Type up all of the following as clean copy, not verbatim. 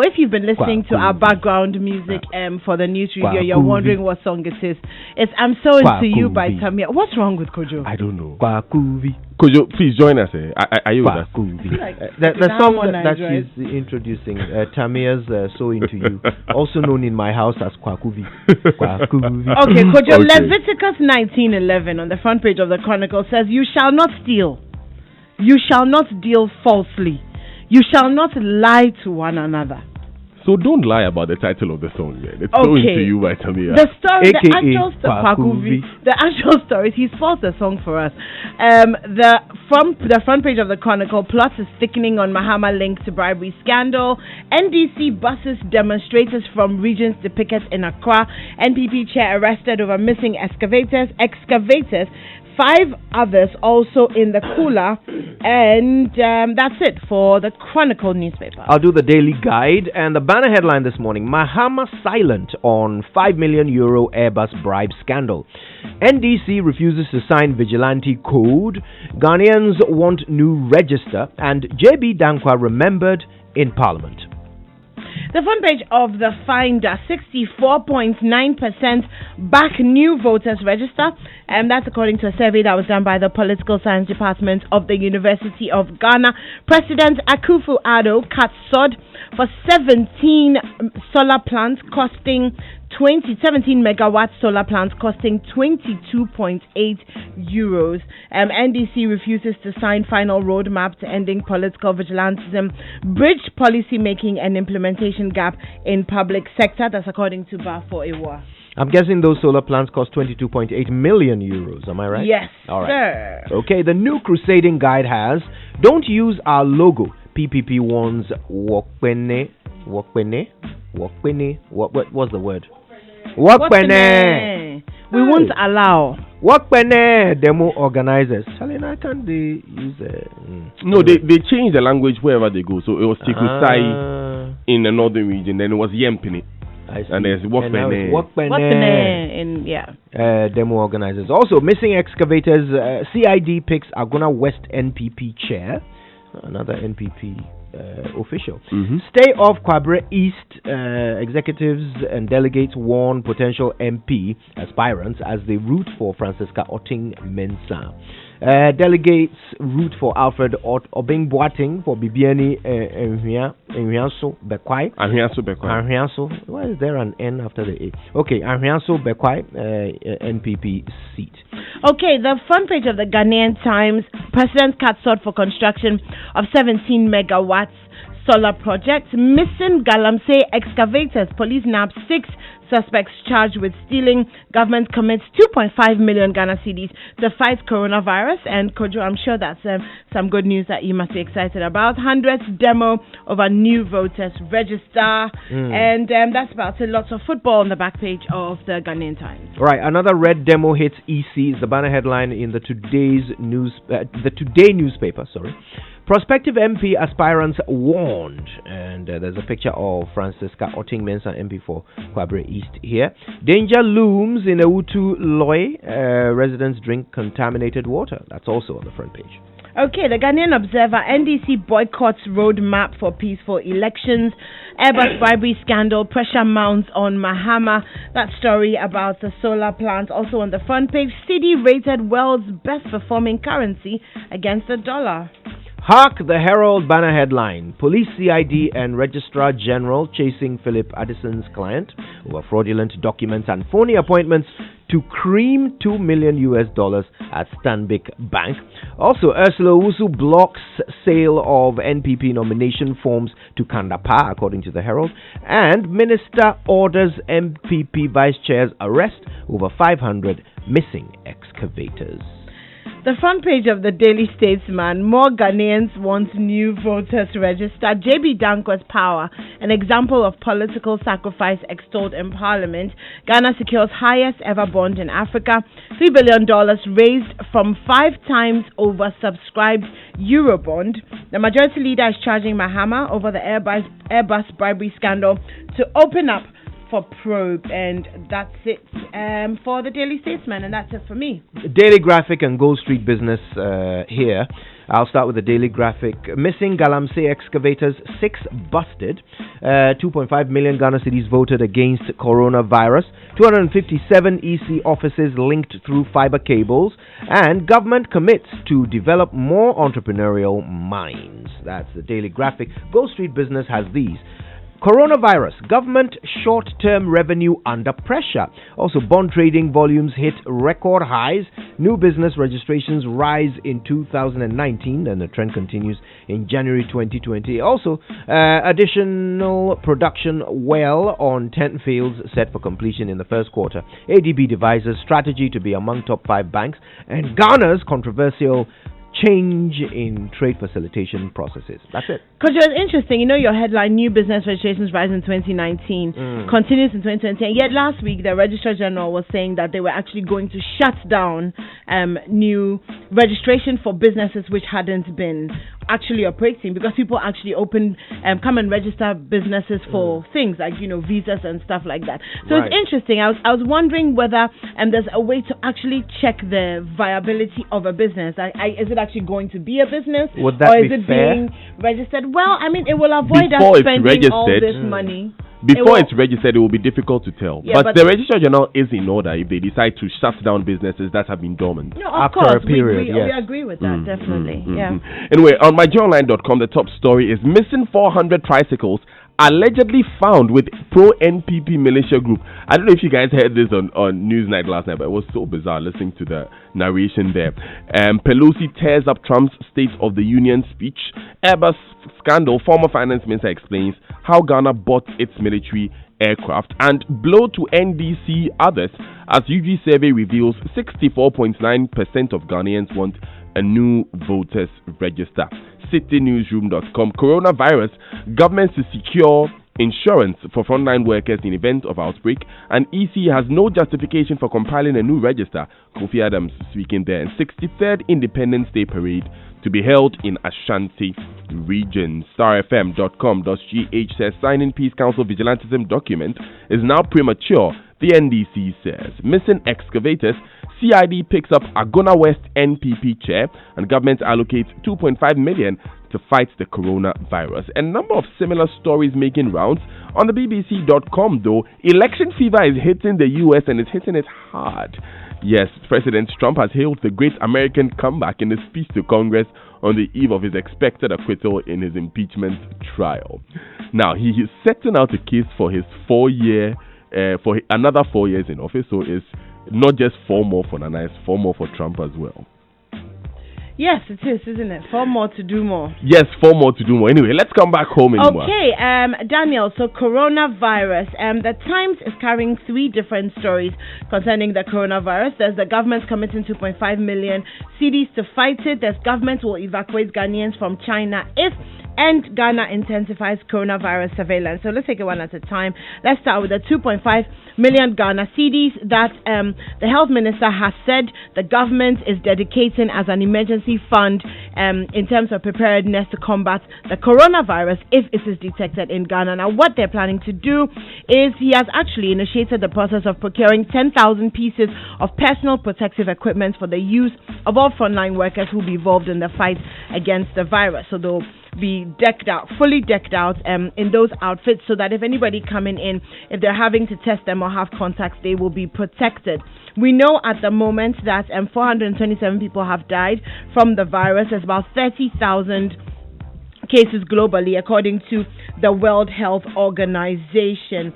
If you've been listening to our background music for the news review, you're wondering what song it is. It's I'm So Into You by Tamia. What's wrong with Kojo? I don't know. Kojo, please join us. Are you with us? The song that she's introducing, Tamia's So Into You, also known in my house as Kwakuvi. Okay, Kojo, Leviticus 19:11 on the front page of the Chronicle says, "You shall not steal. You shall not deal falsely. You shall not lie to one another." So don't lie about the title of the song, man. It's So Into You by Tamia. The story, the actual story, he spoils the song for us. The front page of the Chronicle, plots is thickening on Mahama link to bribery scandal. NDC buses demonstrators from regions to picket in Accra. NPP chair arrested over missing excavators. 5 others also in the cooler, and that's it for the Chronicle newspaper. I'll do the Daily Guide, and the banner headline this morning: Mahama silent on €5 million Airbus bribe scandal. NDC refuses to sign vigilante code. Ghanaians want new register, and JB Dankwa remembered in Parliament. The front page of the Finder, 64.9% back new voters register, and that's according to a survey that was done by the Political Science Department of the University of Ghana. President Akufo-Addo cut sod for 17 solar plants costing 17 megawatt solar plants costing €22.8. NDC refuses to sign final roadmap to ending political vigilantism, bridge policy making and implementation gap in public sector. That's according to Bafo Ewa. I'm guessing those solar plants cost €22.8 million. Am I right? Yes, all right. Sir. Okay, the new crusading guide has "Don't use our logo." PPP warns Wokpene. What's the word? Wokpene. We won't allow. Wokpene demo organizers. Salina, can they use it? No, they change the language wherever they go. So it was Tikusai in the northern region, then it was Yempini. And there's Wokpene. Demo organizers. Also, missing excavators. CID picks Agona West NPP chair. Another NPP official. Stay off Kwabre East. Executives and delegates warn potential MP aspirants as they root for Francisca Otting Mensah. Delegates root for Alfred Obeng Boateng for Bibiani Anhwianso Bekwai. Why is there an N after the A? Okay, Anhwianso Bekwai, NPP seat. Okay, the front page of the Ghanaian Times: President cuts short for construction of 17 megawatts solar project. Missing Galamsey excavators. Police nab 6 suspects charged with stealing. Government commits 2.5 million Ghana cedis to fight coronavirus. And Kojo, I'm sure that's some good news that you must be excited about. 100th demo of a new voters register. And that's about it. Lots of football on the back page of the Ghanaian Times. Right, another red demo hits EC is the banner headline in the Today newspaper. Prospective MP aspirants warned, and there's a picture of Francisca Otting Mensah, MP for Kwabre East here. Danger looms in Ewutu Loy. Residents drink contaminated water. That's also on the front page. Okay, the Ghanaian Observer: NDC boycotts roadmap for peaceful elections. Airbus bribery scandal, pressure mounts on Mahama. That story about the solar plant also on the front page. Cedi rated world's best performing currency against the dollar. Hark the Herald banner headline: Police CID and Registrar General chasing Philip Addison's client over fraudulent documents and phony appointments to cream $2 million at Stanbic Bank. Also, Ursula Owusu blocks sale of NPP nomination forms to Kandapa, according to the Herald. And Minister orders MPP Vice Chair's arrest over 500 missing excavators. The front page of the Daily Statesman: more Ghanaians want new voters register. JB Dankwa's power, an example of political sacrifice extolled in Parliament. Ghana secures highest ever bond in Africa. $3 billion raised from 5 times oversubscribed Eurobond. The majority leader is charging Mahama over the Airbus bribery scandal to open up for probe. And that's it for the Daily Statesman, and that's it for me. Daily Graphic and Gold Street Business here. I'll start with the Daily Graphic. Missing Galamsey excavators, 6 busted. 2.5 million Ghana cedis voted against coronavirus. 257 EC offices linked through fiber cables. And government commits to develop more entrepreneurial minds. That's the Daily Graphic. Gold Street Business has these. Coronavirus, government short-term revenue under pressure. Also, bond trading volumes hit record highs. New business registrations rise in 2019, and the trend continues in January 2020. Also, additional production well on 10 fields set for completion in the first quarter. ADB devises strategy to be among top 5 banks, and Ghana's controversial change in trade facilitation processes. That's it. Because it was interesting, your headline, new business registrations rise in 2019, continues in 2020. And yet last week, the Registrar General was saying that they were actually going to shut down new registration for businesses which hadn't been actually operating, because people actually come and register businesses for things like, visas and stuff like that. So It's interesting. I was wondering whether there's a way to actually check the viability of a business. Is it actually going to be a business? Would that or be is it fair? being registered? Well, it will avoid us spending all this money. Before it's registered, it will be difficult to tell. Yeah, but the Registrar General is in order if they decide to shut down businesses that have been dormant. No, of after course, a period, we agree with that, definitely. Yeah. Anyway, on myjoyonline.com, the top story is missing 400 tricycles allegedly found with pro-NPP militia group. I don't know if you guys heard this on Newsnight last night, but it was so bizarre listening to the narration there. Pelosi tears up Trump's State of the Union speech. Airbus scandal, former finance minister explains how Ghana bought its military aircraft. And blow to NDC others, as UG survey reveals 64.9% of Ghanaians want a new voters register. CityNewsroom.com. Coronavirus, governments to secure insurance for frontline workers in event of outbreak, and EC has no justification for compiling a new register. Kofi Adams speaking there. And 63rd Independence Day Parade to be held in Ashanti region. StarFM.com.gh says signing Peace Council vigilantism document is now premature. The NDC says missing excavators. CID picks up Agona West NPP chair, and government allocates 2.5 million to fight the coronavirus. A number of similar stories making rounds on the BBC.com though. Election fever is hitting the US, and it's hitting it hard. Yes, President Trump has hailed the great American comeback in a speech to Congress on the eve of his expected acquittal in his impeachment trial. Now, he is setting out a case for his for another 4 years in office, so it's not just 4 more for Nana, it's 4 more for Trump as well. Yes, it is, isn't it? 4 more to do more. Yes, 4 more to do more. Anyway, let's come back home anymore. Okay, Daniel, so coronavirus. The Times is carrying 3 different stories concerning the coronavirus. There's the government committing 2.5 million cedis to fight it. There's government will evacuate Ghanaians from China if and Ghana intensifies coronavirus surveillance. So let's take it one at a time. Let's start with the 2.5 million Ghana cedis that the health minister has said the government is dedicating as an emergency fund in terms of preparedness to combat the coronavirus if it is detected in Ghana. Now, what they're planning to do is he has actually initiated the process of procuring 10,000 pieces of personal protective equipment for the use of all frontline workers who will be involved in the fight against the virus. So they'll be fully decked out in those outfits, so that if anybody coming in, if they're having to test them or have contacts, they will be protected. We know at the moment that 427 people have died from the virus. There's about 30,000 cases globally, according to the World Health Organization.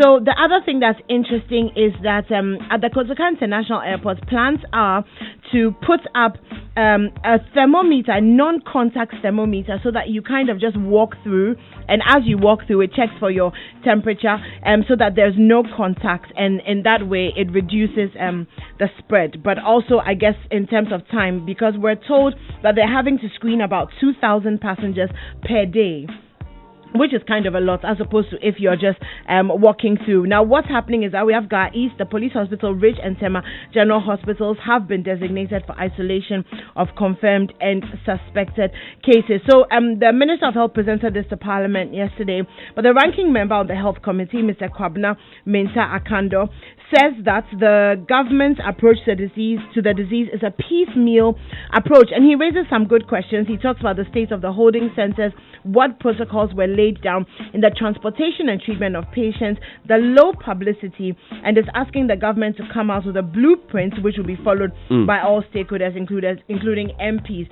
So the other thing that's interesting is that at the Kotoka International Airport, plans are to put up a thermometer, a non-contact thermometer, so that you kind of just walk through, and as you walk through, it checks for your temperature, so that there's no contact, and in that way it reduces the spread. But also, I guess, in terms of time, because we're told that they're having to screen about 2,000 passengers per day. which is kind of a lot as opposed to if you're just walking through. Now, what's happening is that we have Ga East, the Police Hospital, Ridge and Tema General Hospitals have been designated for isolation of confirmed and suspected cases. So the Minister of Health presented this to Parliament yesterday, but the ranking member of the Health Committee, Mr. Kwabna Mensah Akando, says that the government's approach to the disease is a piecemeal approach, and he raises some good questions. He talks about the state of the holding centers, what protocols were laid down in the transportation and treatment of patients, the low publicity, and is asking the government to come out with a blueprint which will be followed by all stakeholders, including MPs.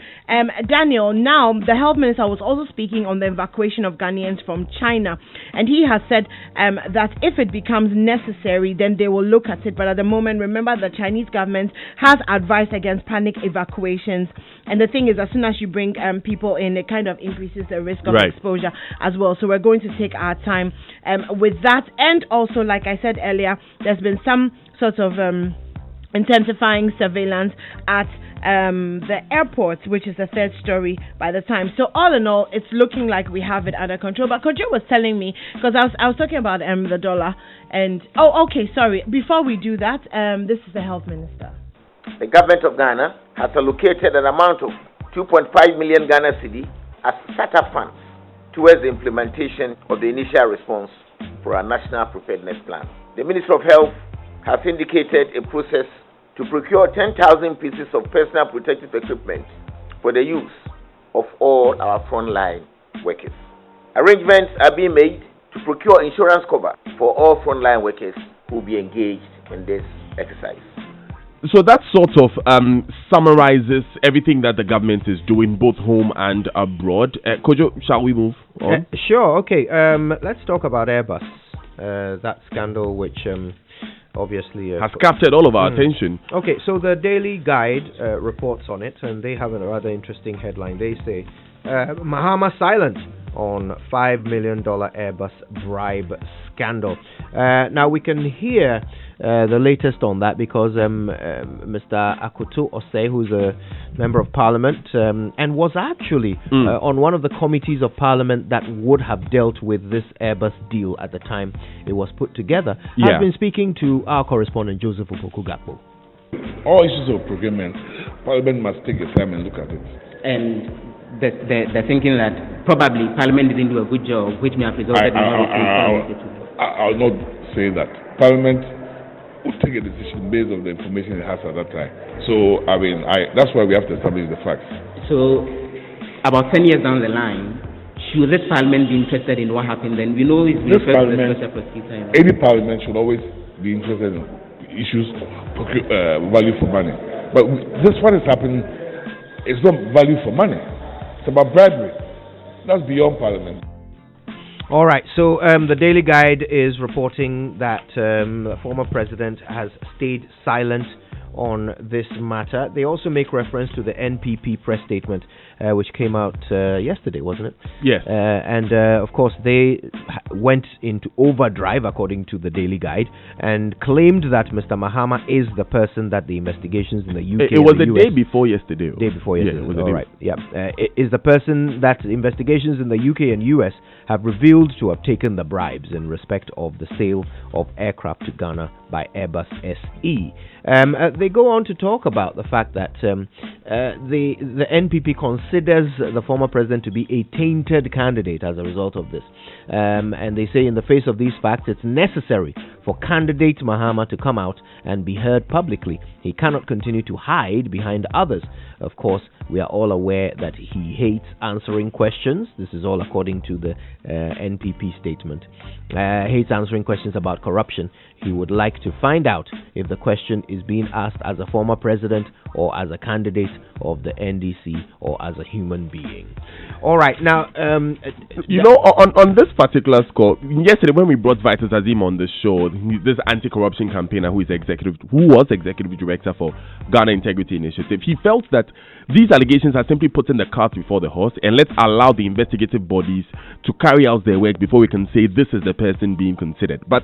Daniel, now the health minister was also speaking on the evacuation of Ghanaians from China, and he has said that if it becomes necessary, then they will look at it. But at the moment, remember, the Chinese government has advised against panic evacuations, and the thing is, as soon as you bring people in, it kind of increases the risk of exposure as well. So we're going to take our time with that. And also, like I said earlier, there's been some sort of intensifying surveillance at the airport, which is the third story by the time. So all in all, it's looking like we have it under control. But Kojo was telling me, because I was talking about the dollar, and sorry. Before we do that, this is the health minister. The government of Ghana has allocated an amount of 2.5 million Ghana cedi as startup funds towards the implementation of the initial response for our national preparedness plan. The Minister of Health has indicated a process to procure 10,000 pieces of personal protective equipment for the use of all our frontline workers. Arrangements are being made to procure insurance cover for all frontline workers who will be engaged in this exercise. So that sort of summarizes everything that the government is doing, both home and abroad. Kojo, shall we move on? Sure, okay. Let's talk about Airbus. That scandal which obviously has captured all of our attention. Okay, so the Daily Guide reports on it, and they have a rather interesting headline. They say, Mahama silent on $5 million Airbus bribe scandal. Now we can hear the latest on that because Mr. Akoto Osei, who's a member of Parliament and was actually on one of the committees of Parliament that would have dealt with this Airbus deal at the time it was put together, has been speaking to our correspondent Joseph Opoku-Gakpo. All issues of procurement, Parliament must take a time and look at it. And they're thinking that probably Parliament didn't do a good job, which may have resulted in I'll not say that. Parliament will take a decision based on the information it has at that time. So, that's why we have to establish the facts. So, about 10 years down the line, should this Parliament be interested in what happened then? We know it's been any Parliament should always be interested in issues of value for money. But this what is happening is not value for money. It's about bribery. That's beyond Parliament. All right, so the Daily Guide is reporting that the former president has stayed silent on this matter. They also make reference to the NPP press statement, which came out yesterday, wasn't it? Yes. And of course, they went into overdrive, according to the Daily Guide, and claimed that Mr. Mahama is the person that the investigations in the UK. It was the day before yesterday. Day before yesterday. Yeah, it was all right. Yeah. Is the person that investigations in the UK and US have revealed to have taken the bribes in respect of the sale of aircraft to Ghana by Airbus SE. They go on to talk about the fact that the NPP considers the former president to be a tainted candidate as a result of this. And they say in the face of these facts, it's necessary for candidate Mahama to come out and be heard publicly. He cannot continue to hide behind others. Of course, we are all aware that he hates answering questions. This is all according to the NPP statement. Hates answering questions about corruption. He would like to find out if the question is being asked as a former president or as a candidate of the NDC or as a human being. All right, now on this particular score, yesterday when we brought Vitus Azim on the show, this anti-corruption campaigner who was executive director for Ghana Integrity Initiative, he felt that these allegations are simply putting the cart before the horse, and let's allow the investigative bodies to carry out their work before we can say this is the person being considered. But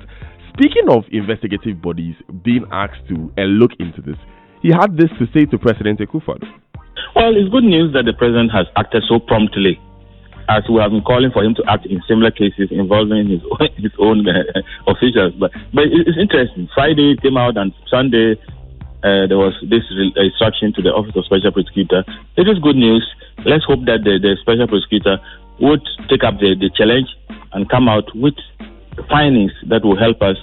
speaking of investigative bodies being asked to look into this, he had this to say to President Akufo-Addo. Well, it's good news that the president has acted so promptly as we have been calling for him to act in similar cases involving his own officials. But it's interesting. Friday came out and Sunday there was this instruction to the Office of Special Prosecutor. It is good news. Let's hope that the Special Prosecutor would take up the challenge and come out with findings that will help us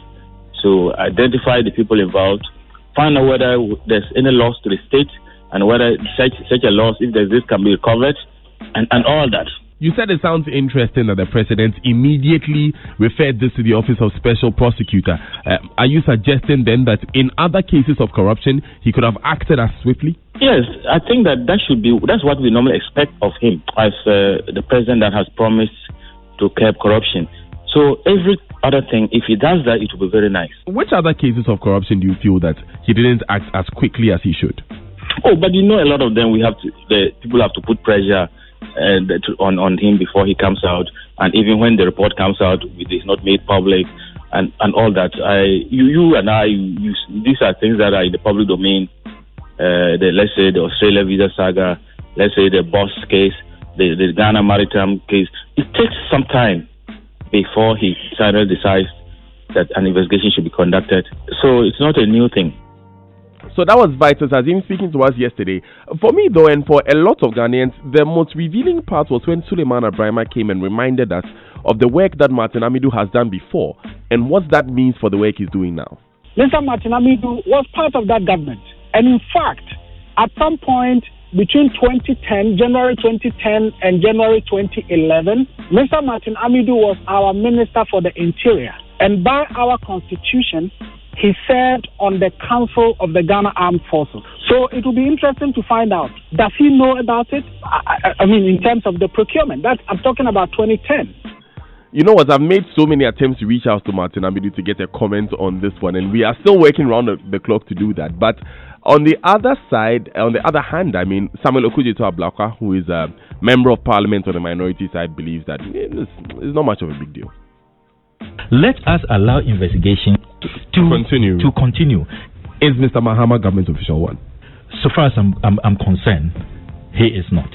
to identify the people involved, find out whether there's any loss to the state, and whether such a loss, if there's this, can be recovered, and all that. You said it sounds interesting that the president immediately referred this to the Office of Special Prosecutor. Are you suggesting then that in other cases of corruption, he could have acted as swiftly? Yes, I think that's what we normally expect of him as the president that has promised to curb corruption. So every other thing, if he does that, it will be very nice. Which other cases of corruption do you feel that he didn't act as quickly as he should? Oh, but a lot of them, people have to put pressure on him before he comes out, and even when the report comes out, it is not made public, and all that. You and I, these are things that are in the public domain. Let's say the Australia visa saga, let's say the Boss case, the Ghana maritime case. It takes some time before he finally decides that an investigation should be conducted. So it's not a new thing. So that was Vitus Azim speaking to us yesterday. For me, though, and for a lot of Ghanaians, the most revealing part was when Suleiman Abrahima came and reminded us of the work that Martin Amidu has done before and what that means for the work he's doing now. Mr. Martin Amidu was part of that government. And in fact, at some point between January 2010 and January 2011, Mr. Martin Amidu was our Minister for the Interior. And by our constitution, he served on the Council of the Ghana Armed Forces. So it will be interesting to find out, does he know about it? I mean, in terms of the procurement. I'm talking about 2010. You know what? I've made so many attempts to reach out to Martin Amidu to get a comment on this one, and we are still working around the clock to do that. But on the other hand, I mean, Samuel Okudzeto-Ablakwa, who is a member of parliament on the minority side, believes that it's not much of a big deal. Let us allow investigation to continue. Is Mr. Mahama government official one? So far as I'm concerned, he is not.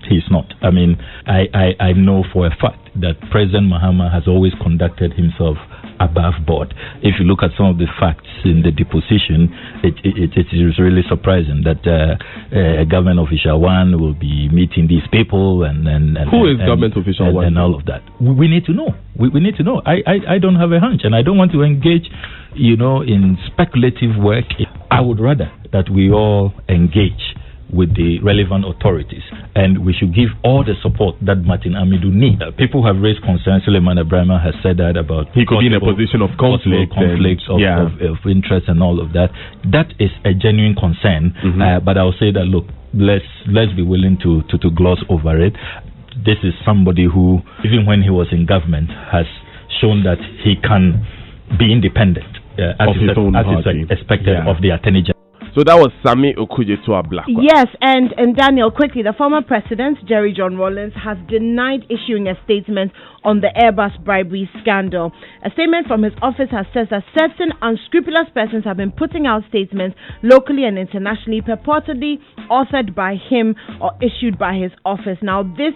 He is not. I mean, I know for a fact that President Mahama has always conducted himself above board. If you look at some of the facts in the deposition, it is really surprising that a government official one will be meeting these people and who is government official one and all of that. We need to know. We need to know. I don't have a hunch, and I don't want to engage, in speculative work. I would rather that we all engage with the relevant authorities, and we should give all the support that Martin Amidu needs. People have raised concerns. Suleiman Abrahima has said that about he could be in a position of conflicts of interest and all of that. That is a genuine concern. But I'll say that, look, let's be willing to gloss over it. This is somebody who, even when he was in government, has shown that he can be independent as is expected of the Attorney General. So that was Sami Okudzeto-Ablakwa. Yes, and Daniel, quickly, the former president, Jerry John Rawlings, has denied issuing a statement on the Airbus bribery scandal. A statement from his office has said that certain unscrupulous persons have been putting out statements locally and internationally, purportedly authored by him or issued by his office. Now, this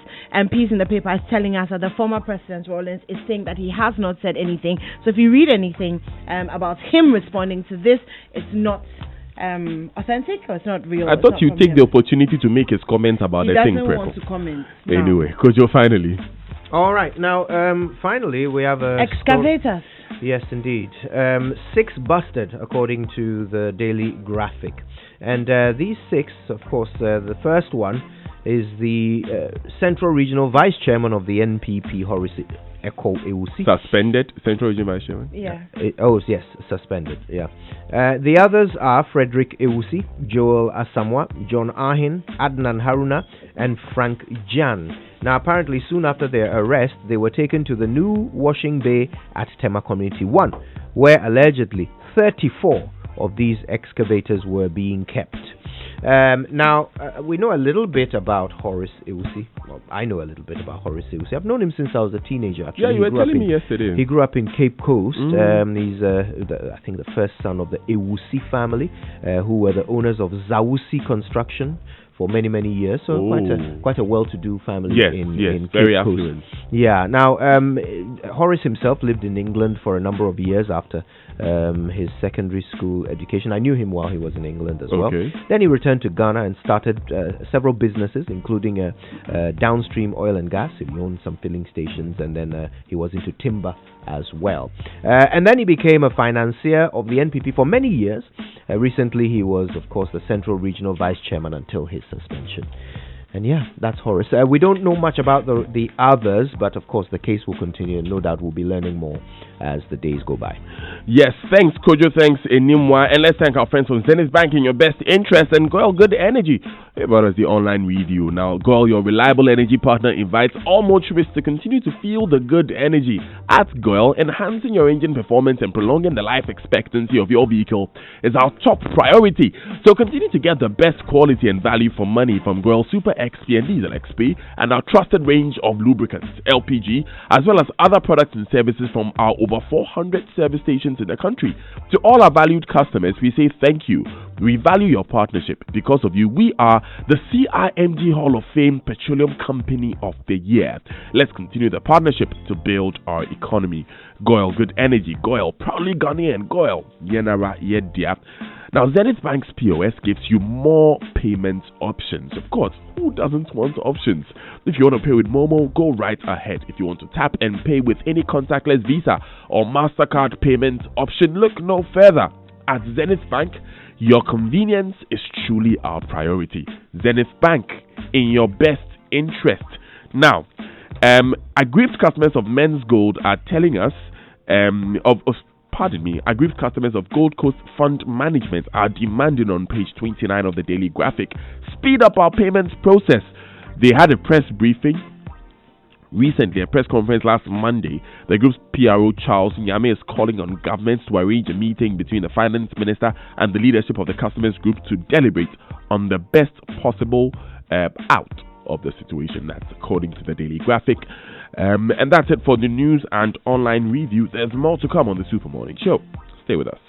piece in the paper is telling us that the former president, Rawlings, is saying that he has not said anything. So if you read anything about him responding to this, it's not authentic, or it's not real. I thought you'd take the opportunity to make his comments about the thing. He doesn't want to comment. Anyway, Kojo, finally. All right, now finally we have excavators. Yes, indeed. 6 busted, according to the Daily Graphic, and these 6, of course, the first one is the Central Regional Vice Chairman of the NPP, Horace Echo Ewusi. Suspended Central Regional Vice Chairman? Yeah. Yes, suspended, yeah. The others are Frederick Ewusi, Joel Asamoah, John Ahin, Adnan Haruna, and Frank Jan. Now, apparently, soon after their arrest, they were taken to the new washing bay at Tema Community 1, where allegedly 34 of these excavators were being kept. Now, we know a little bit about Horace Ewusi. Well, I know a little bit about Horace Ewusi. I've known him since I was a teenager. Actually. Yeah, you were telling me yesterday. He grew up in Cape Coast. He's, I think, the first son of the Ewusi family, who were the owners of Zawusi Construction, for many years. So quite a well-to-do family in very Cape Coast. affluent. Yeah. Now, Horace himself lived in England for a number of years after his secondary school education. I knew him while he was in England as well. Then he returned to Ghana and started several businesses, including downstream oil and gas. He owned some filling stations, and then he was into timber as well. And then he became a financier of the NPP for many years. Recently, he was, of course, the Central Regional Vice Chairman until his suspension. And yeah, that's Horace. We don't know much about the others, but of course the case will continue, and no doubt we'll be learning more as the days go by. Yes, thanks Kojo, thanks Enimwa, and let's thank our friends from Zenith Bank in your best interest, and Goyle Good Energy about us the online review. Now, Goyle, your reliable energy partner, invites all motorists to continue to feel the good energy. At Goyle, enhancing your engine performance and prolonging the life expectancy of your vehicle is our top priority. So continue to get the best quality and value for money from Goyle Super XP and Diesel XP, and our trusted range of lubricants, LPG, as well as other products and services from our over 400 service stations in the country. To all our valued customers, we say thank you. We value your partnership. Because of you, we are the CIMG Hall of Fame Petroleum Company of the Year. Let's continue the partnership to build our economy. Goyle Good Energy, Goyle proudly Ghanaian, Goyle Yenara Yedia. Now, Zenith Bank's POS gives you more payment options. Of course, who doesn't want options? If you want to pay with Momo, go right ahead. If you want to tap and pay with any contactless Visa or MasterCard payment option, look no further. At Zenith Bank, your convenience is truly our priority. Zenith Bank, in your best interest. Now, aggrieved customers of Men's Gold are telling us aggrieved customers of Gold Coast Fund Management are demanding on page 29 of the Daily Graphic, speed up our payments process. They had a press briefing recently, a press conference last Monday. The group's PRO Charles Nyame is calling on governments to arrange a meeting between the finance minister and the leadership of the customers group to deliberate on the best possible out of the situation. That's according to the Daily Graphic. And that's it for the news and online review. There's more to come on the Super Morning Show. Stay with us.